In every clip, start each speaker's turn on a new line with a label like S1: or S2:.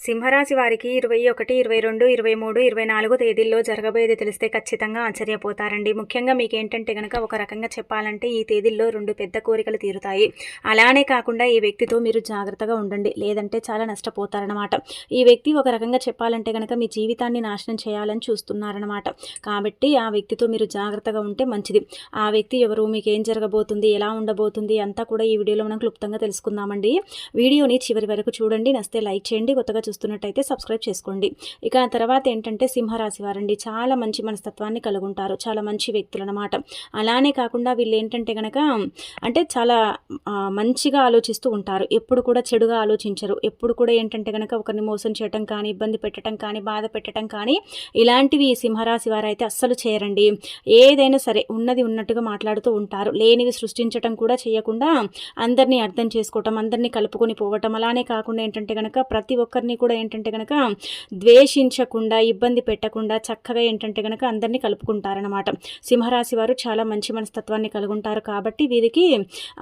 S1: సింహరాశి వారికి 21, 22, 23, 24 తేదీల్లో జరగబోయేది తెలిస్తే ఖచ్చితంగా ఆశ్చర్యపోతారండి. ముఖ్యంగా మీకేంటంటే గనక ఒక రకంగా చెప్పాలంటే ఈ తేదీల్లో 2 పెద్ద కోరికలు తీరుతాయి. అలానే కాకుండా ఈ వ్యక్తితో మీరు జాగ్రత్తగా ఉండండి. లేదంటే చాలా నష్టపోతారనమాట. ఈ వ్యక్తి ఒక రకంగా చెప్పాలంటే గనక మీ జీవితాన్ని నాశనం చేయాలని చూస్తున్నారనమాట. కాబట్టి ఆ వ్యక్తితో మీరు జాగ్రత్తగా ఉంటే మంచిది. ఆ వ్యక్తి ఎవరు, మీకేం జరగబోతుంది, ఎలా ఉండబోతుంది అంతా కూడా ఈ వీడియోలో మనం క్లుప్తంగా తెలుసుకుందామండి. వీడియోని చివరి వరకు చూడండి. నచ్చితే లైక్ చేయండి. కొత్తగా చూస్తున్నట్టయితే సబ్స్క్రైబ్ చేసుకోండి. ఇక ఆ తర్వాత ఏంటంటే సింహరాశి వారండి చాలా మంచి మనస్తత్వాన్ని కలిగి ఉంటారు. చాలా మంచి వ్యక్తులు అనమాట. అలానే కాకుండా వీళ్ళు ఏంటంటే గనక అంటే చాలా మంచిగా ఆలోచిస్తూ ఉంటారు. ఎప్పుడు కూడా చెడుగా ఆలోచించరు. ఎప్పుడు కూడా ఏంటంటే గనక ఒకరిని మోసం చేయటం కానీ, ఇబ్బంది పెట్టడం కానీ, బాధ పెట్టడం కానీ ఇలాంటివి సింహరాశి వారైతే అస్సలు చేయరండి. ఏదైనా సరే ఉన్నది ఉన్నట్టుగా మాట్లాడుతూ ఉంటారు. లేనివి సృష్టించటం కూడా చేయకుండా అందరినీ అర్థం చేసుకోవటం, అందరినీ కలుపుకొని పోవటం. అలానే కాకుండా ఏంటంటే గనక ప్రతి ఒక్కరిని కూడా ఏంటంటే గనక ద్వేషించకుండా, ఇబ్బంది పెట్టకుండా చక్కగా ఏంటంటే గనక అందరినీ కలుపుకుంటారనమాట. సింహరాశి వారు చాలా మంచి మనస్తత్వాన్ని కలిగి ఉంటారు. కాబట్టి వీరికి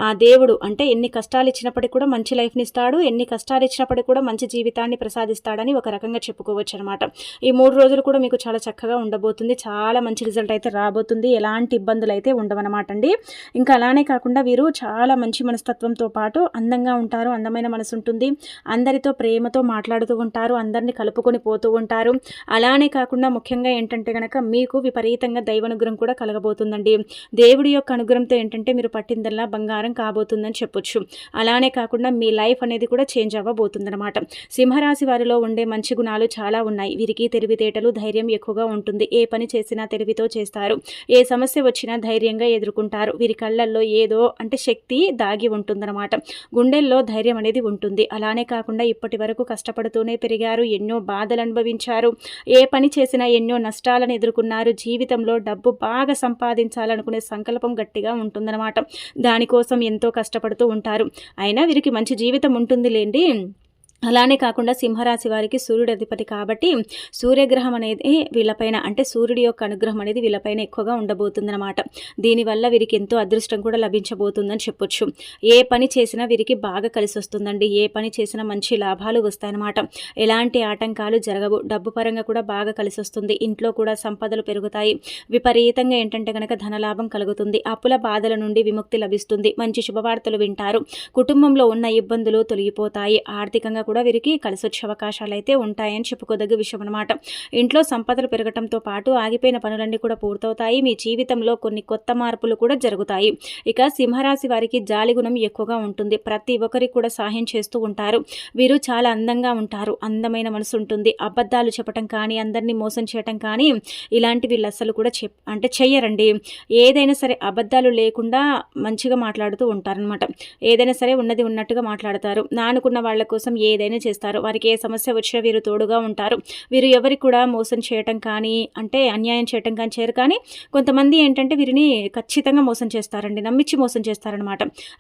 S1: ఆ దేవుడు అంటే ఎన్ని కష్టాలు ఇచ్చినప్పటికీ కూడా మంచి లైఫ్ని ఇస్తాడు, ఎన్ని కష్టాలు ఇచ్చినప్పటికీ కూడా మంచి జీవితాన్ని ప్రసాదిస్తాడని ఒక రకంగా చెప్పుకోవచ్చు అనమాట. ఈ 3 రోజులు కూడా మీకు చాలా చక్కగా ఉండబోతుంది. చాలా మంచి రిజల్ట్ అయితే రాబోతుంది. ఎలాంటి ఇబ్బందులు అయితే ఉండవన్నమాట అండి. ఇంకా అలానే కాకుండా వీరు చాలా మంచి మనస్తత్వంతో పాటు అందంగా ఉంటారు. అందమైన మనసు ఉంటుంది. అందరితో ప్రేమతో మాట్లాడుతూ ఉంటారు. అందరినీ కలుపుకొని పోతూ ఉంటారు. అలానే కాకుండా ముఖ్యంగా ఏంటంటే గనక మీకు విపరీతంగా దైవానుగ్రహం కూడా కలగబోతుందండి. దేవుడి యొక్క అనుగ్రహంతో ఏంటంటే మీరు పట్టిందల్లా బంగారం కాబోతుందని చెప్పొచ్చు. అలానే కాకుండా మీ లైఫ్ అనేది కూడా చేంజ్ అవ్వబోతుందన్నమాట. సింహరాశి వారిలో ఉండే మంచి గుణాలు చాలా ఉన్నాయి. వీరికి తెలివితేటలు, ధైర్యం ఎక్కువగా ఉంటుంది. ఏ పని చేసినా తెలివితో చేస్తారు. ఏ సమస్య వచ్చినా ధైర్యంగా ఎదుర్కొంటారు. వీరి కళ్ళల్లో ఏదో అంటే శక్తి దాగి ఉంటుందన్నమాట. గుండెల్లో ధైర్యం అనేది ఉంటుంది. అలానే కాకుండా ఇప్పటి వరకు కష్టపడుతూనే పెరిగారు. ఎన్నో బాధలు అనుభవించారు. ఏ పని చేసినా ఎన్నో నష్టాలను ఎదుర్కొన్నారు. జీవితంలో డబ్బు బాగా సంపాదించాలనుకునే సంకల్పం గట్టిగా ఉంటుందన్నమాట. దానికోసం ఎంతో కష్టపడుతూ ఉంటారు. అయినా వీరికి మంచి జీవితం ఉంటుంది లేండి. అలానే కాకుండా సింహరాశి వారికి సూర్యుడు అధిపతి కాబట్టి సూర్యగ్రహం అనేది వీళ్ళపైన అంటే సూర్యుడి యొక్క అనుగ్రహం అనేది వీళ్ళపైన ఎక్కువగా ఉండబోతుందన్నమాట. దీనివల్ల వీరికి ఎంతో అదృష్టం కూడా లభించబోతుందని చెప్పొచ్చు. ఏ పని చేసినా వీరికి బాగా కలిసి వస్తుందండి. ఏ పని చేసినా మంచి లాభాలు వస్తాయన్నమాట. ఎలాంటి ఆటంకాలు జరగవు. డబ్బు పరంగా కూడా బాగా కలిసి వస్తుంది. ఇంట్లో కూడా సంపదలు పెరుగుతాయి. విపరీతంగా ఏంటంటే కనుక ధనలాభం కలుగుతుంది. అప్పుల బాధల నుండి విముక్తి లభిస్తుంది. మంచి శుభవార్తలు వింటారు. కుటుంబంలో ఉన్న ఇబ్బందులు తొలగిపోతాయి. ఆర్థికంగా కూడా వీరికి కలిసి వచ్చే అవకాశాలు అయితే ఉంటాయని చెప్పుకోదగ్గ విషయం అనమాట. ఇంట్లో సంపదలు పెరగటంతో పాటు ఆగిపోయిన పనులన్నీ కూడా పూర్తవుతాయి. మీ జీవితంలో కొన్ని కొత్త మార్పులు కూడా జరుగుతాయి. ఇక సింహరాశి వారికి జాలి గుణం ఎక్కువగా ఉంటుంది. ప్రతి ఒక్కరికి కూడా సహాయం చేస్తూ ఉంటారు. వీరు చాలా అందంగా ఉంటారు. అందమైన మనసు ఉంటుంది. అబద్ధాలు చెప్పటం కానీ, అందరినీ మోసం చేయటం కానీ ఇలాంటి వీళ్ళు అసలు కూడా చెయ్యరండి. ఏదైనా సరే అబద్ధాలు లేకుండా మంచిగా మాట్లాడుతూ ఉంటారనమాట. ఏదైనా సరే ఉన్నది ఉన్నట్టుగా మాట్లాడతారు. నానుకున్న వాళ్ళ కోసం ఏదైనా చేస్తారు. వారికి ఏ సమస్య వచ్చినా వీరు తోడుగా ఉంటారు. వీరు ఎవరికి కూడా మోసం చేయటం కానీ అంటే అన్యాయం చేయటం కానీ చేయరు. కానీ కొంతమంది ఏంటంటే వీరిని ఖచ్చితంగా మోసం చేస్తారండి. నమ్మించి మోసం చేస్తారనమాట.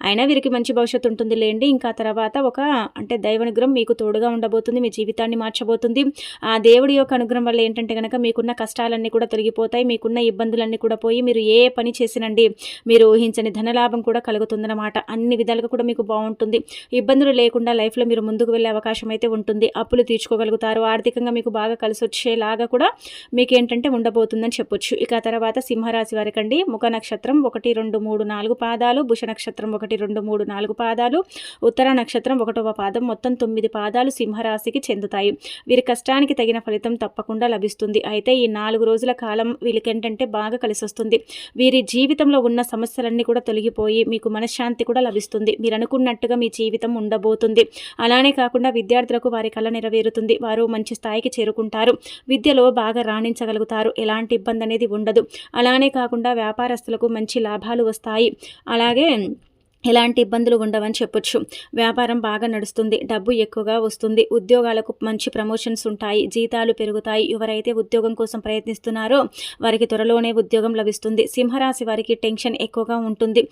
S1: అయినా వీరికి మంచి భవిష్యత్తు ఉంటుంది లేండి. ఇంకా తర్వాత ఒక అంటే దైవానుగ్రహం మీకు తోడుగా ఉండబోతుంది. మీ జీవితాన్ని మార్చబోతుంది. ఆ దేవుడి యొక్క అనుగ్రహం వల్ల ఏంటంటే కనుక మీకున్న కష్టాలన్నీ కూడా తొలగిపోతాయి. మీకున్న ఇబ్బందులన్నీ కూడా పోయి మీరు ఏ పని చేసినండి మీరు ఊహించని ధనలాభం కూడా కలుగుతుందన్నమాట. అన్ని విధాలుగా కూడా మీకు బాగుంటుంది. ఇబ్బందులు లేకుండా లైఫ్లో మీరు ముందుకు వెళ్ళే అవకాశం అయితే ఉంటుంది. అప్పులు తీర్చుకోగలుగుతారు. ఆర్థికంగా మీకు బాగా కలిసి వచ్చేలాగా కూడా మీకు ఏంటంటే ఉండబోతుందని చెప్పొచ్చు. ఇక తర్వాత సింహరాశి వారికండి ముఖ నక్షత్రం 1, 2, 3, 4 పాదాలు, భుష నక్షత్రం 1, 2, 3, 4 పాదాలు, ఉత్తర నక్షత్రం 1వ పాదం, మొత్తం 9 పాదాలు సింహరాశికి చెందుతాయి. వీరి కష్టానికి తగిన ఫలితం తప్పకుండా లభిస్తుంది. అయితే ఈ 4 రోజుల కాలం వీళ్ళకేంటంటే బాగా కలిసి వస్తుంది. వీరి జీవితంలో ఉన్న సమస్యలన్నీ కూడా తొలగిపోయి మీకు మనశ్శాంతి కూడా లభిస్తుంది. మీరు అనుకున్నట్టుగా మీ జీవితం ఉండబోతుంది. అలానే కాకుండా విద్యార్థులకు వారి కళ నెరవేరుతుంది. వారు మంచి స్థాయికి చేరుకుంటారు. విద్యలో బాగా రాణించగలుగుతారు. ఎలాంటి ఇబ్బంది అనేది ఉండదు. అలానే కాకుండా వ్యాపారస్తులకు మంచి లాభాలు వస్తాయి. అలాగే ఎలాంటి ఇబ్బందులు ఉండవని చెప్పొచ్చు. వ్యాపారం బాగా నడుస్తుంది. డబ్బు ఎక్కువగా వస్తుంది. ఉద్యోగాలకు మంచి ప్రమోషన్స్ ఉంటాయి. జీతాలు పెరుగుతాయి. ఎవరైతే ఉద్యోగం కోసం ప్రయత్నిస్తున్నారో వారికి త్వరలోనే ఉద్యోగం లభిస్తుంది. సింహరాశి వారికి టెన్షన్ ఎక్కువగా ఉంటుంది.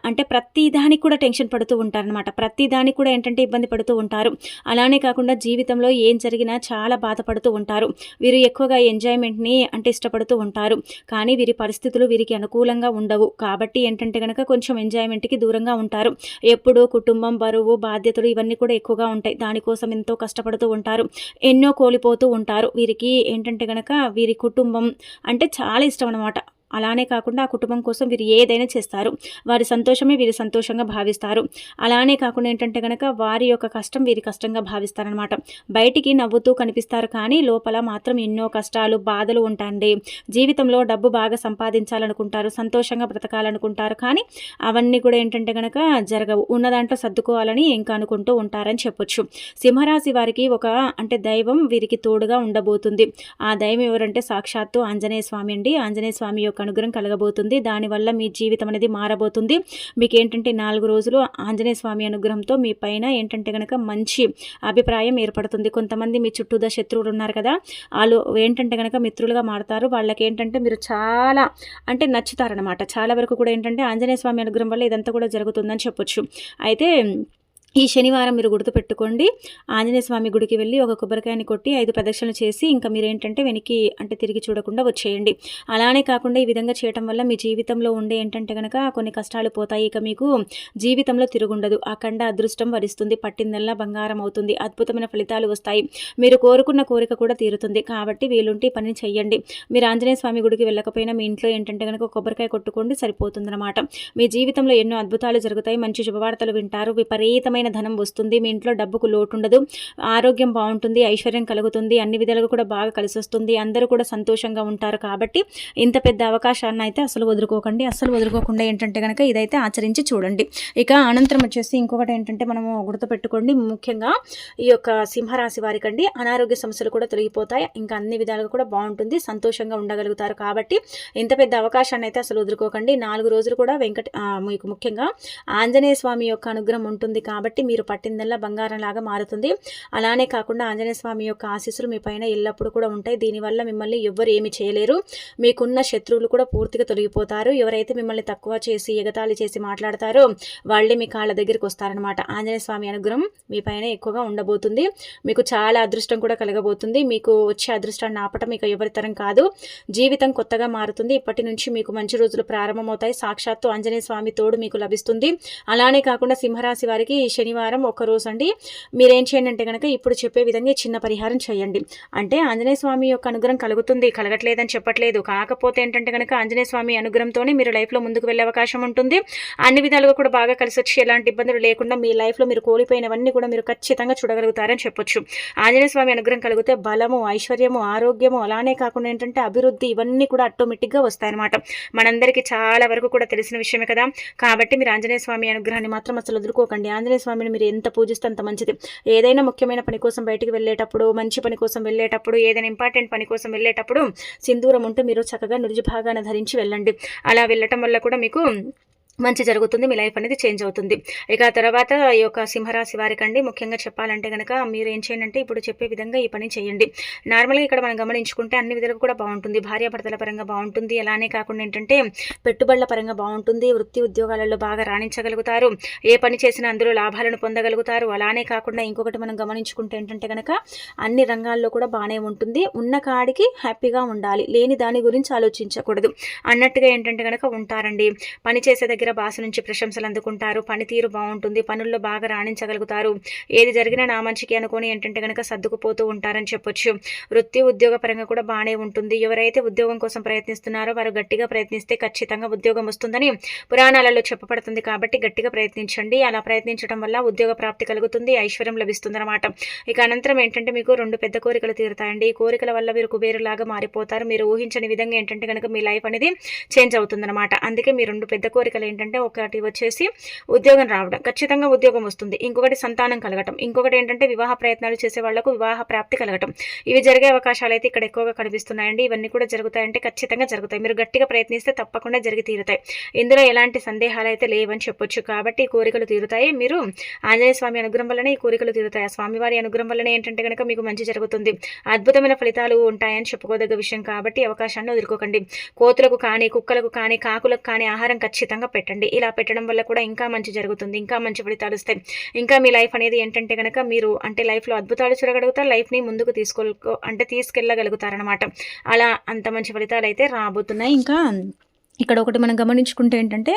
S1: అంటే ప్రతి దానికి కూడా టెన్షన్ పడుతూ ఉంటారనమాట. ప్రతి దానికి కూడా ఏంటంటే ఇబ్బంది పడుతూ ఉంటారు. అలానే కాకుండా జీవితంలో ఏం జరిగినా చాలా బాధపడుతూ ఉంటారు. వీరు ఎక్కువగా ఎంజాయ్మెంట్ని అంటే ఇష్టపడుతూ ఉంటారు. కానీ వీరి పరిస్థితులు వీరికి అనుకూలంగా ఉండవు. కాబట్టి ఏంటంటే కనుక కొంచెం ఎంజాయ్మెంట్కి దూరంగా దూరంగా ఉంటారు. ఎప్పుడూ కుటుంబం, బరువు, బాధ్యతలు ఇవన్నీ కూడా ఎక్కువగా ఉంటాయి. దానికోసం ఎంతో కష్టపడుతూ ఉంటారు. ఎన్నో కోల్పోతూ ఉంటారు. వీరికి ఏంటంటే గనక వీరి కుటుంబం అంటే చాలా ఇష్టం అనమాట. అలానే కాకుండా ఆ కుటుంబం కోసం వీరు ఏదైనా చేస్తారు. వారి సంతోషమే వీరు సంతోషంగా భావిస్తారు. అలానే కాకుండా ఏంటంటే గనక వారి యొక్క కష్టం వీరి కష్టంగా భావిస్తారనమాట. బయటికి నవ్వుతూ కనిపిస్తారు కానీ లోపల మాత్రం ఎన్నో కష్టాలు, బాధలు ఉంటాయండి. జీవితంలో డబ్బు బాగా సంపాదించాలనుకుంటారు, సంతోషంగా బ్రతకాలనుకుంటారు. కానీ అవన్నీ కూడా ఏంటంటే గనక జరగవు. ఉన్న దాంట్లో సర్దుకోవాలని ఇంకా అనుకుంటూ ఉంటారని చెప్పొచ్చు. సింహరాశి వారికి అంటే దైవం వీరికి తోడుగా ఉండబోతుంది. ఆ దైవం ఎవరంటే సాక్షాత్తు ఆంజనేయ స్వామి అండి. ఆంజనేయ స్వామి యొక్క అనుగ్రహం కలగబోతుంది. దానివల్ల మీ జీవితం అనేది మారబోతుంది. మీకు ఏంటంటే 4 రోజులు ఆంజనేయ స్వామి అనుగ్రహంతో మీ పైన ఏంటంటే గనక మంచి అభిప్రాయం ఏర్పడుతుంది. కొంతమంది మీ చుట్టూదా శత్రువులు ఉన్నారు కదా, వాళ్ళు ఏంటంటే గనక మిత్రులుగా మారుతారు. వాళ్ళకి ఏంటంటే మీరు చాలా అంటే నచ్చుతారనమాట. చాలా వరకు కూడా ఏంటంటే ఆంజనేయ స్వామి అనుగ్రహం వల్ల ఇదంతా కూడా జరుగుతుందని చెప్పొచ్చు. అయితే ఈ శనివారం మీరు గుర్తుపెట్టుకోండి. ఆంజనేయ స్వామి గుడికి వెళ్ళి ఒక కొబ్బరికాయని కొట్టి 5 ప్రదక్షిణలు చేసి ఇంకా మీరేంటంటే వెనక్కి అంటే తిరిగి చూడకుండా వచ్చేయండి. అలానే కాకుండా ఈ విధంగా చేయటం వల్ల మీ జీవితంలో ఉండే ఏంటంటే కనుక కొన్ని కష్టాలు పోతాయి. ఇక మీకు జీవితంలో తిరుగుండదు. అఖండ అదృష్టం వరిస్తుంది. పట్టిందల్లా బంగారం అవుతుంది. అద్భుతమైన ఫలితాలు వస్తాయి. మీరు కోరుకున్న కోరిక కూడా తీరుతుంది. కాబట్టి వీలుంటే ఈ పనిని చెయ్యండి. మీరు ఆంజనేయ స్వామి గుడికి వెళ్ళకపోయినా మీ ఇంట్లో ఏంటంటే కనుక కొబ్బరికాయ కొట్టుకోండి, సరిపోతుందన్నమాట. మీ జీవితంలో ఎన్నో అద్భుతాలు జరుగుతాయి. మంచి శుభవార్తలు వింటారు. విపరీతమైన ధనం వస్తుంది. మీ ఇంట్లో డబ్బుకు లోటు ఉండదు. ఆరోగ్యం బాగుంటుంది. ఐశ్వర్యం కలుగుతుంది. అన్ని విధాలుగా కూడా బాగా కలిసి వస్తుంది. అందరూ కూడా సంతోషంగా ఉంటారు. కాబట్టి ఇంత పెద్ద అవకాశాన్ని అయితే అసలు వదులుకోకండి. అసలు వదులుకోకుండా ఏంటంటే కనుక ఇదైతే ఆచరించి చూడండి. ఇక అనంతరం వచ్చేసి ఇంకొకటి ఏంటంటే మనము గుర్తుపెట్టుకోండి, ముఖ్యంగా ఈ యొక్క సింహరాశి వారికండి అనారోగ్య సమస్యలు కూడా తొలగిపోతాయి. ఇంకా అన్ని విధాలుగా కూడా బాగుంటుంది. సంతోషంగా ఉండగలుగుతారు. కాబట్టి ఇంత పెద్ద అవకాశాన్ని అయితే అసలు వదులుకోకండి. 4 రోజులు కూడా మీకు ముఖ్యంగా ఆంజనేయ స్వామి యొక్క అనుగ్రహం ఉంటుంది. కాబట్టి మీరు పట్టిందల్లా బంగారం లాగా మారుతుంది. అలానే కాకుండా ఆంజనేయ స్వామి యొక్క ఆశీస్సులు మీ పైన ఎల్లప్పుడూ కూడా ఉంటాయి. దీనివల్ల మిమ్మల్ని ఎవ్వరు ఏమి చేయలేరు. మీకున్న శత్రువులు కూడా పూర్తిగా తొలగిపోతారు. ఎవరైతే మిమ్మల్ని తక్కువ చేసి ఎగతాళి చేసి మాట్లాడతారో వాళ్ళే మీ కాళ్ళ దగ్గరికి వస్తారనమాట. ఆంజనేయ స్వామి అనుగ్రహం మీ పైన ఎక్కువగా ఉండబోతుంది. మీకు చాలా అదృష్టం కూడా కలగబోతుంది. మీకు వచ్చే అదృష్టాన్ని ఆపటం ఇక ఎవరి తరం కాదు. జీవితం కొత్తగా మారుతుంది. ఇప్పటి నుంచి మీకు మంచి రోజులు ప్రారంభమవుతాయి. సాక్షాత్తు ఆంజనేయ స్వామి తోడు మీకు లభిస్తుంది. అలానే కాకుండా సింహరాశి వారికి శనివారం ఒక్కరోజు అండి మీరేం చేయండి అంటే కనుక ఇప్పుడు చెప్పే విధంగా చిన్న పరిహారం చేయండి. అంటే ఆంజనేయ స్వామి యొక్క అనుగ్రహం కలుగుతుంది, కలగట్లేదని చెప్పట్లేదు. కాకపోతే ఏంటంటే కనుక ఆంజనేయ స్వామి అనుగ్రహంతోనే మీరు లైఫ్లో ముందుకు వెళ్ళే అవకాశం ఉంటుంది. అన్ని విధాలుగా కూడా బాగా కలిసి వచ్చి ఎలాంటి ఇబ్బందులు లేకుండా మీ లైఫ్లో మీరు కోల్పోయినవన్నీ కూడా మీరు ఖచ్చితంగా చూడగలుగుతారని చెప్పొచ్చు. ఆంజనేయ స్వామి అనుగ్రహం కలిగితే బలము, ఐశ్వర్యము, ఆరోగ్యము, అలానే కాకుండా ఏంటంటే అభివృద్ధి ఇవన్నీ కూడా ఆటోమేటిక్గా వస్తాయన్నమాట. మనందరికీ చాలా వరకు కూడా తెలిసిన విషయమే కదా. కాబట్టి మీరు ఆంజనేయ స్వామి అనుగ్రహాన్ని మాత్రం అసలు వదులుకోకండి. ఆంజనేయ స్వామిని మీరు ఎంత పూజిస్తే అంత మంచిది. ఏదైనా ముఖ్యమైన పని కోసం బయటికి వెళ్ళేటప్పుడు, మంచి పని కోసం వెళ్ళేటప్పుడు, ఏదైనా ఇంపార్టెంట్ పని కోసం వెళ్ళేటప్పుడు సింధూరం ఉంటే మీరు చక్కగా నిర్జభాగాన ధరించి వెళ్ళండి. అలా వెళ్ళటం వల్ల కూడా మీకు మంచి జరుగుతుంది. మీ లైఫ్ అనేది చేంజ్ అవుతుంది. ఇక తర్వాత ఈ యొక్క సింహరాశి వారికండి ముఖ్యంగా చెప్పాలంటే కనుక మీరు ఏం చేయండి అంటే ఇప్పుడు చెప్పే విధంగా ఈ పని చేయండి. నార్మల్గా ఇక్కడ మనం గమనించుకుంటే అన్ని విధాలుగా కూడా బాగుంటుంది. భార్యాభర్తల పరంగా బాగుంటుంది. అలానే కాకుండా ఏంటంటే పెట్టుబడుల పరంగా బాగుంటుంది. వృత్తి ఉద్యోగాలలో బాగా రాణించగలుగుతారు. ఏ పని చేసినా అందులో లాభాలను పొందగలుగుతారు. అలానే కాకుండా ఇంకొకటి మనం గమనించుకుంటే ఏంటంటే కనుక అన్ని రంగాల్లో కూడా బాగానే ఉంటుంది. ఉన్న కాడికి హ్యాపీగా ఉండాలి, లేని దాని గురించి ఆలోచించకూడదు అన్నట్టుగా ఏంటంటే కనుక ఉంటారండి. పని చేసే దగ్గర బాస్ నుంచి ప్రశంసలు అందుకుంటారు. పనితీరు బాగుంటుంది. పనుల్లో బాగా రాణించగలుగుతారు. ఏది జరిగినా నా మంచికి అనుకొని ఏంటంటే కనుక సర్దుకుపోతూ ఉంటారని చెప్పొచ్చు. వృత్తి ఉద్యోగ పరంగా కూడా బాగానే ఉంటుంది. ఎవరైతే ఉద్యోగం కోసం ప్రయత్నిస్తున్నారో వారు గట్టిగా ప్రయత్నిస్తే ఖచ్చితంగా ఉద్యోగం వస్తుందని పురాణాలలో చెప్పబడుతుంది. కాబట్టి గట్టిగా ప్రయత్నించండి. అలా ప్రయత్నించడం వల్ల ఉద్యోగ ప్రాప్తి కలుగుతుంది, ఐశ్వర్యం లభిస్తుంది అనమాట. ఇక అనంతరం ఏంటంటే మీకు 2 పెద్ద కోరికలు తీరుతాయండి. ఈ కోరికల వల్ల మీరు కుబేరులాగా మారిపోతారు. మీరు ఊహించని విధంగా ఏంటంటే కనుక మీ లైఫ్ అనేది చేంజ్ అవుతుందన్నమాట. అందుకే మీ 2 పెద్ద కోరికలు ఏంటంటే ఒకటి వచ్చేసి ఉద్యోగం రావడం, ఖచ్చితంగా ఉద్యోగం వస్తుంది. ఇంకొకటి సంతానం కలగటం. ఇంకొకటి ఏంటంటే వివాహ ప్రయత్నాలు చేసే వాళ్లకు వివాహ ప్రాప్తి కలగటం. ఇవి జరిగే అవకాశాలు అయితే ఇక్కడ ఎక్కువగా కనిపిస్తున్నాయండి. ఇవన్నీ కూడా జరుగుతాయంటే ఖచ్చితంగా జరుగుతాయి. మీరు గట్టిగా ప్రయత్నిస్తే తప్పకుండా జరిగి తీరుతాయి. ఇందులో ఎలాంటి సందేహాలు అయితే లేవని చెప్పొచ్చు. కాబట్టి ఈ కోరికలు తీరుతాయి. మీరు ఆంజనేయ స్వామి అనుగ్రహం వల్లనే ఈ కోరికలు తీరుతాయి. ఆ స్వామివారి అనుగ్రహం వల్లనే ఏంటంటే కనుక మీకు మంచి జరుగుతుంది. అద్భుతమైన ఫలితాలు ఉంటాయని చెప్పుకోదగ్గ విషయం. కాబట్టి అవకాశాన్ని వదులుకోకండి. కోతులకు కానీ, కుక్కలకు కానీ, కాకులకు కానీ ఆహారం ఖచ్చితంగా పెట్టండి. ఇలా పెట్టడం వల్ల కూడా ఇంకా మంచి జరుగుతుంది. ఇంకా మంచి ఫలితాలు వస్తాయి. ఇంకా మీ లైఫ్ అనేది ఏంటంటే కనుక మీరు అంటే లైఫ్లో అద్భుతాలు చూడగలుగుతారు. లైఫ్ని ముందుకు తీసుకెళ్ళగలుగుతారనమాట. అలా అంత మంచి ఫలితాలు అయితే రాబోతున్నాయి. ఇంకా ఇక్కడ ఒకటి మనం గమనించుకుంటే ఏంటంటే,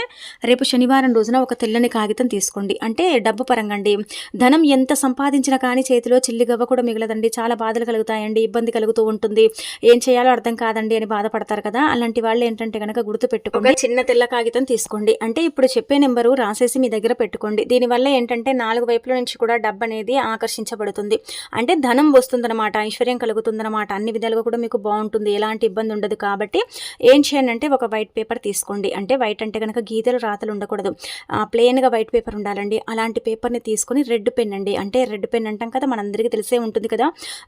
S1: రేపు శనివారం రోజున ఒక తెల్లని కాగితం తీసుకోండి. అంటే డబ్బు పరంగా అండి. ధనం ఎంత సంపాదించినా కానీ చేతిలో చిల్లిగవ్వ కూడా మిగలదండి. చాలా బాధలు కలుగుతాయండి. ఇబ్బంది కలుగుతూ ఉంటుంది. ఏం చేయాలో అర్థం కాదండి అని బాధపడతారు కదా! అలాంటి వాళ్ళు ఏంటంటే గనక గుర్తుపెట్టుకోండి. ఒక చిన్న తెల్ల కాగితం తీసుకోండి. అంటే ఇప్పుడు చెప్పే నెంబరు రాసేసి మీ దగ్గర పెట్టుకోండి. దీనివల్ల ఏంటంటే 4 వైపుల నుంచి కూడా డబ్బనేది ఆకర్షించబడుతుంది. అంటే ధనం వస్తుందనమాట. ఐశ్వర్యం కలుగుతుందనమాట. అన్ని విధాలుగా కూడా మీకు బావుంటుంది. ఎలాంటి ఇబ్బంది ఉండదు. కాబట్టి ఏం చేయండి, ఒక వైట్ పేపర్ తీసుకోండి. అంటే వైట్ అంటే కనుక గీతలు రాతలు ఉండకూడదు. ప్లెయిన్గా వైట్ పేపర్ ఉండాలండి. అలాంటి పేపర్ని తీసుకొని రెడ్ పెన్ అండి. అంటే రెడ్ పెన్ అంటాం కదా, మనందరికీ తెలిసే ఉంటుంది కదా,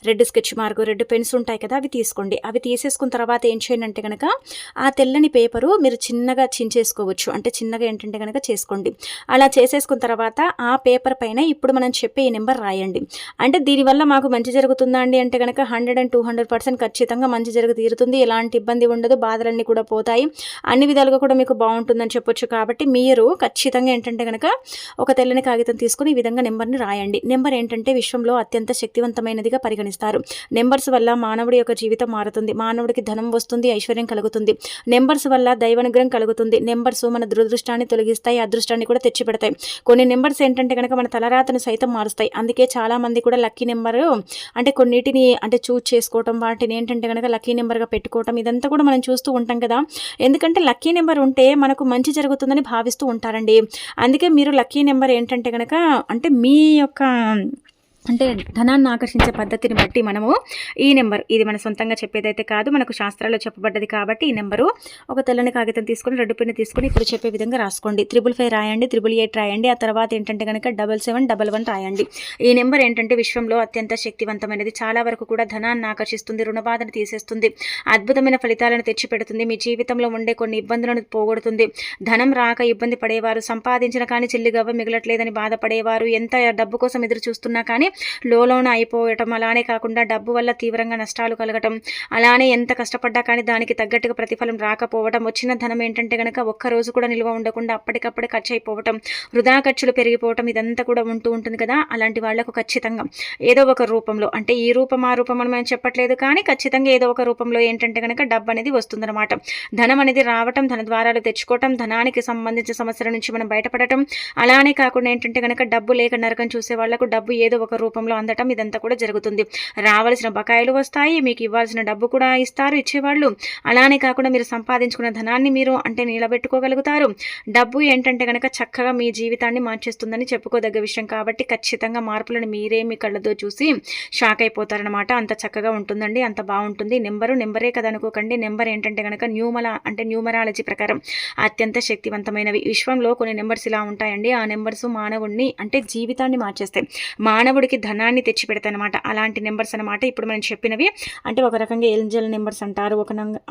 S1: red sketch mark, red pens ఉంటాయి కదా, అవి తీసుకోండి. అవి తీసేసుకున్న తర్వాత ఏం చేయండి అంటే కనుక ఆ తెల్లని పేపరు మీరు చిన్నగా చించేసుకోవచ్చు. అంటే చిన్నగా ఏంటంటే కనుక చేసుకోండి. అలా చేసేసుకున్న తర్వాత ఆ పేపర్ పైన ఇప్పుడు మనం చెప్పే ఈ నెంబర్ రాయండి. అంటే దీనివల్ల మాకు మంచి జరుగుతుందా అండి అంటే కనుక 100 and 200% ఖచ్చితంగా మంచి జరుగు తీరుతుంది. ఎలాంటి ఇబ్బంది ఉండదు. బాధలన్నీ కూడా పోతాయి. అన్ని విధాలుగా కూడా మీకు బాగుంటుందని చెప్పొచ్చు. కాబట్టి మీరు ఖచ్చితంగా ఏంటంటే కనుక ఒక తెల్లని కాగితం తీసుకుని ఈ విధంగా నెంబర్ని రాయండి. నెంబర్ ఏంటంటే విశ్వంలో అత్యంత శక్తివంతమైనదిగా పరిగణిస్తారు. నెంబర్స్ వల్ల మానవుడి యొక్క జీవితం మారుతుంది. మానవుడికి ధనం వస్తుంది, ఐశ్వర్యం కలుగుతుంది. నెంబర్స్ వల్ల దైవానుగ్రహం కలుగుతుంది. నెంబర్స్ మన దురదృష్టాన్ని తొలగిస్తాయి, అదృష్టాన్ని కూడా తెచ్చిపెడతాయి. కొన్ని నెంబర్స్ ఏంటంటే కనుక మన తలరాతను సైతం మారుస్తాయి. అందుకే చాలా మంది కూడా లక్కీ నెంబరు అంటే కొన్నిటిని అంటే చూజ్ చేసుకోవటం, వాటిని ఏంటంటే కనుక లక్కీ నెంబర్గా పెట్టుకోవటం, ఇదంతా కూడా మనం చూస్తూ ఉంటాం కదా. ఎందుకంటే లక్కీ నెంబర్ ఉంటే మనకు మంచి జరుగుతుందని భావిస్తూ ఉంటారండి. అందుకే మీరు లక్కీ నెంబర్ ఏంటంటే కనుక అంటే మీ యొక్క అంటే ధనాన్ని ఆకర్షించే పద్ధతిని బట్టి మనము ఈ నెంబర్, ఇది మన సొంతంగా చెప్పేదైతే కాదు, మనకు శాస్త్రాల్లో చెప్పబడ్డది. కాబట్టి ఈ నెంబరు ఒక తెల్లని కాగితం తీసుకొని రెడ్ పెన్ తీసుకొని ఇప్పుడు చెప్పే విధంగా రాసుకోండి. 555 రాయండి, 888 రాయండి. ఆ తర్వాత ఏంటంటే కనుక 7711 రాయండి. ఈ నెంబర్ ఏంటంటే విశ్వంలో అత్యంత శక్తివంతమైనది. చాలా వరకు కూడా ధనాన్ని ఆకర్షిస్తుంది, రుణబాధను తీసేస్తుంది, అద్భుతమైన ఫలితాలను తెచ్చిపెడుతుంది. మీ జీవితంలో ఉండే కొన్ని ఇబ్బందులను పోగొడుతుంది. ధనం రాక ఇబ్బంది పడేవారు, సంపాదించిన కానీ చిల్లిగవ్వ మిగలట్లేదని బాధపడేవారు, ఎంత డబ్బు కోసం ఎదురు చూస్తున్నా కానీ లోన అయిపోవటం, అలానే కాకుండా డబ్బు వల్ల తీవ్రంగా నష్టాలు కలగటం, అలానే ఎంత కష్టపడ్డా కానీ దానికి తగ్గట్టుగా ప్రతిఫలం రాకపోవటం, వచ్చిన ధనం ఏంటంటే కనుక ఒక్కరోజు కూడా నిల్వ ఉండకుండా అప్పటికప్పుడే ఖర్చు అయిపోవటం, వృధా ఖర్చులు పెరిగిపోవటం, ఇదంతా కూడా ఉంటుంది కదా. అలాంటి వాళ్లకు ఖచ్చితంగా ఏదో ఒక రూపంలో, అంటే ఈ రూపం ఆ రూపం అని మనం చెప్పట్లేదు, కానీ ఖచ్చితంగా ఏదో ఒక రూపంలో ఏంటంటే కనుక డబ్బు అనేది వస్తుందన్నమాట. ధనం అనేది రావటం, ధన ద్వారాలు తెచ్చుకోవటం, ధనానికి సంబంధించిన సమస్యల నుంచి మనం బయటపడటం, అలానే కాకుండా ఏంటంటే కనుక డబ్బు లేక నరకం చూసే వాళ్లకు డబ్బు ఏదో ఒక రూపంలో అందటం, ఇదంతా కూడా జరుగుతుంది. రావాల్సిన బకాయిలు వస్తాయి, మీకు ఇవ్వాల్సిన డబ్బు కూడా ఇస్తారు ఇచ్చేవాళ్ళు. అలానే కాకుండా మీరు సంపాదించుకున్న ధనాన్ని మీరు అంటే నిలబెట్టుకోగలుగుతారు. డబ్బు ఏంటంటే కనుక చక్కగా మీ జీవితాన్ని మార్చేస్తుందని చెప్పుకోదగ్గ విషయం. కాబట్టి ఖచ్చితంగా మార్పులను మీరే మీ కళ్ళతో చూసి షాక్ అయిపోతారనమాట. అంత చక్కగా ఉంటుందండి, అంత బాగుంటుంది. నెంబరే కదా అనుకోకండి. నెంబర్ ఏంటంటే కనుక న్యూమరాలజీ ప్రకారం అత్యంత శక్తివంతమైనవి. విశ్వంలో కొన్ని నెంబర్స్ ఇలా ఉంటాయండి. ఆ నెంబర్స్ మానవుడిని అంటే జీవితాన్ని మార్చేస్తాయి, మానవుడికి ధనాన్ని తెచ్చి పెడతాయన్నమాట. అలాంటి నెంబర్స్ అనమాట ఇప్పుడు మనం చెప్పినవి. అంటే ఒక రకంగా ఏంజల్ నెంబర్స్ అంటారు,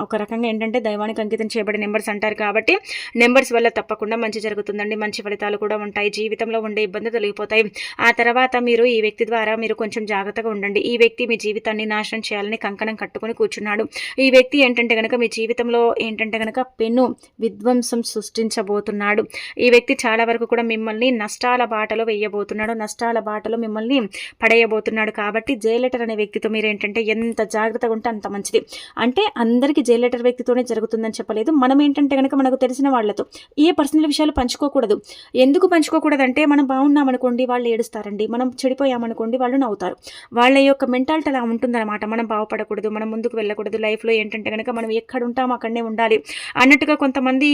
S1: ఒక రకంగా ఏంటంటే దైవానికి అంకితం చేయబడే నెంబర్స్ అంటారు. కాబట్టి నెంబర్స్ వల్ల తప్పకుండా మంచి జరుగుతుందండి, మంచి ఫలితాలు కూడా ఉంటాయి, జీవితంలో ఉండే ఇబ్బందులు తొలగిపోతాయి. ఆ తర్వాత మీరు ఈ వ్యక్తి ద్వారా మీరు కొంచెం జాగ్రత్తగా ఉండండి. ఈ వ్యక్తి మీ జీవితాన్ని నాశనం చేయాలని కంకణం కట్టుకొని కూర్చున్నాడు. ఈ వ్యక్తి ఏంటంటే కనుక మీ జీవితంలో ఏంటంటే కనుక పెను విధ్వంసం సృష్టించబోతున్నాడు. ఈ వ్యక్తి చాలా వరకు కూడా మిమ్మల్ని నష్టాల బాటలో వేయబోతున్నాడు, నష్టాల బాటలో మిమ్మల్ని పడేయబోతున్నాడు. కాబట్టి జే లెటర్ అనే వ్యక్తితో మీరు ఏంటంటే ఎంత జాగ్రత్తగా ఉంటే అంత మంచిది. అంటే అందరికీ జే లెటర్ వ్యక్తితోనే జరుగుతుందని చెప్పలేదు. మనం ఏంటంటే కనుక మనకు తెలిసిన వాళ్ళతో ఏ పర్సనల్ విషయాలు పంచుకోకూడదు. ఎందుకు పంచుకోకూడదంటే మనం బాగున్నామనుకోండి వాళ్ళు ఏడుస్తారండి, మనం చెడిపోయామనుకోండి వాళ్ళు నవ్వుతారు. వాళ్ళ యొక్క మెంటాలిటీ అలా ఉంటుందన్నమాట. మనం బాగుపడకూడదు, మనం ముందుకు వెళ్ళకూడదు, లైఫ్లో ఏంటంటే కనుక మనం ఎక్కడ ఉంటామో అక్కడనే ఉండాలి అన్నట్టుగా కొంతమంది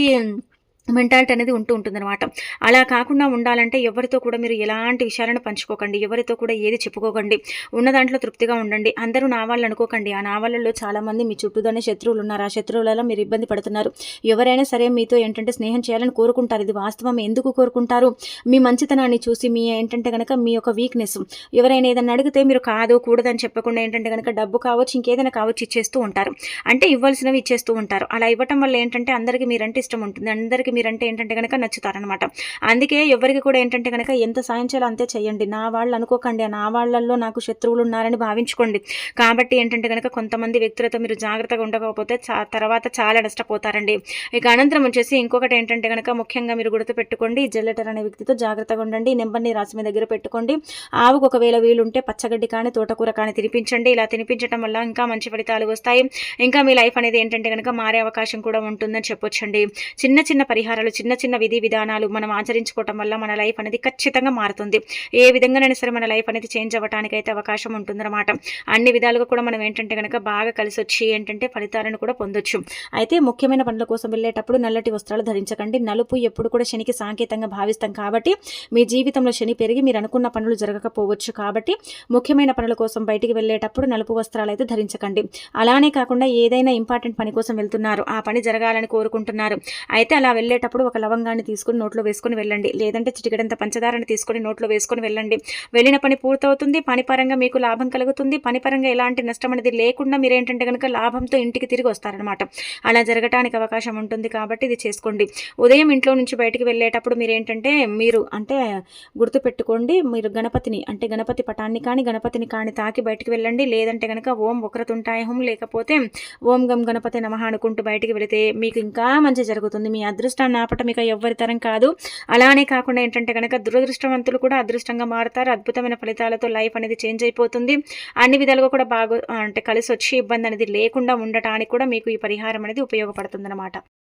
S1: మెంటాలిటీ అనేది ఉంటుందన్నమాట. అలా కాకుండా ఉండాలంటే ఎవరితో కూడా మీరు ఎలాంటి విషయాలను పంచుకోకండి, ఎవరితో కూడా ఏది చెప్పుకోకండి, ఉన్న దాంట్లో తృప్తిగా ఉండండి. అందరూ నా వాళ్ళు అనుకోకండి. ఆ నా వాళ్ళలో చాలామంది మీ చుట్టూలోనే శత్రువులు ఉన్నారు. ఆ శత్రువులలో మీరు ఇబ్బంది పడుతున్నారు. ఎవరైనా సరే మీతో ఏంటంటే స్నేహం చేయాలని కోరుకుంటారు, ఇది వాస్తవం. ఎందుకు కోరుకుంటారు? మీ మంచితనాన్ని చూసి, మీ ఏంటంటే కనుక మీ యొక్క వీక్నెస్. ఎవరైనా ఏదైనా అడిగితే మీరు కాదు కూడదని చెప్పకుండా ఏంటంటే కనుక డబ్బు కావచ్చు, ఇంకేదైనా కావచ్చు, ఇచ్చేస్తూ ఉంటారు. అంటే ఇవ్వాల్సినవి ఇచ్చేస్తూ ఉంటారు. అలా ఇవ్వటం వల్ల ఏంటంటే అందరికీ మీరంటే ఇష్టం ఉంటుంది, అందరికీ మీరంటే ఏంటంటే గనక నచ్చుతారనమాట. అందుకే ఎవరికి కూడా ఏంటంటే గనక ఎంత సాయం చేయాలో అంతే చేయండి. నా వాళ్ళు అనుకోకండి. నా వాళ్ళల్లో నాకు శత్రువులు ఉన్నారని భావించుకోండి. కాబట్టి ఏంటంటే గనక కొంతమంది వ్యక్తులతో మీరు జాగ్రత్తగా ఉండకపోతే తర్వాత చాలా నష్టపోతారండి. ఇక అనంతరం వచ్చేసి ఇంకొకటి ఏంటంటే గనక ముఖ్యంగా మీరు గుర్తుపెట్టుకోండి. జెల్లెటర్ అనే వ్యక్తితో జాగ్రత్తగా ఉండండి. నెంబర్‌ని రాసి మీ దగ్గర పెట్టుకోండి. ఆవుకు ఒకవేళ వీలుంటే పచ్చగడ్డి కానీ, తోటకూర కానీ తినిపించండి. ఇలా తినిపించడం వల్ల ఇంకా మంచి ఫలితాలు వస్తాయి. ఇంకా మీ లైఫ్ అనేది ఏంటంటే గనక మారే అవకాశం కూడా ఉంటుందని చెప్పొచ్చండి. చిన్న చిన్న పరిహారాలు, చిన్న చిన్న విధి విధానాలు మనం ఆచరించుకోవటం వల్ల మన లైఫ్ అనేది ఖచ్చితంగా మారుతుంది. ఏ విధంగానైనా సరే మన లైఫ్ అనేది చేంజ్ అవ్వడానికి అయితే అవకాశం ఉంటుందన్నమాట. అన్ని విధాలుగా కూడా మనం ఏంటంటే గనక బాగా కలిసొచ్చి ఏంటంటే ఫలితాలను కూడా పొందొచ్చు. అయితే ముఖ్యమైన పనుల కోసం వెళ్ళేటప్పుడు నల్లటి వస్త్రాలు ధరించకండి. నలుపు ఎప్పుడు కూడా శనికి సంకేతంగా భావిస్తాం కాబట్టి మీ జీవితంలో శని పెరిగి మీరు అనుకున్న పనులు జరగకపోవచ్చు. కాబట్టి ముఖ్యమైన పనుల కోసం బయటికి వెళ్ళేటప్పుడు నలుపు వస్త్రాలు అయితే ధరించకండి. అలానే కాకుండా ఏదైనా ఇంపార్టెంట్ పని కోసం వెళ్తున్నారు, ఆ పని జరగాలని కోరుకుంటున్నారు, అయితే అలా వెళ్ళేటప్పుడు ఒక లవంగాన్ని తీసుకుని నోట్లో వేసుకొని వెళ్ళండి. లేదంటే చిటికెడంత పంచదారని తీసుకొని నోట్లో వేసుకొని వెళ్ళండి. వెళ్ళిన పని పూర్తవుతుంది. పని పరంగా మీకు లాభం కలుగుతుంది. పని పరంగా ఎలాంటి నష్టం అనేది లేకుండా మీరేంటంటే కనుక లాభంతో ఇంటికి తిరిగి వస్తారనమాట. అలా జరగటానికి అవకాశం ఉంటుంది కాబట్టి ఇది చేసుకోండి. ఉదయం ఇంట్లో నుంచి బయటికి వెళ్ళేటప్పుడు మీరేంటంటే మీరు అంటే గుర్తుపెట్టుకోండి, మీరు గణపతిని అంటే గణపతి పటాన్ని కానీ గణపతిని కానీ తాకి బయటికి వెళ్ళండి. లేదంటే కనుక ఓం వక్రతుంటాయ హోం లేకపోతే ఓం గం గణపతి నమః అనుకుంటూ బయటికి వెళితే మీకు ఇంకా మంచి జరుగుతుంది. మీ అదృష్టాన్ని ఆపటం ఇక ఎవ్వరి తరం కాదు. అలానే కాకుండా ఏంటంటే కనుక దురదృష్టవంతులు కూడా అదృష్టంగా మారుతారు. అద్భుతమైన ఫలితాలతో లైఫ్ అనేది చేంజ్ అయిపోతుంది. అన్ని విధాలుగా కూడా బాగా అంటే కలిసి వచ్చి ఇబ్బంది అనేది లేకుండా ఉండటానికి కూడా మీకు ఈ పరిహారం అనేది ఉపయోగపడుతుందన్నమాట.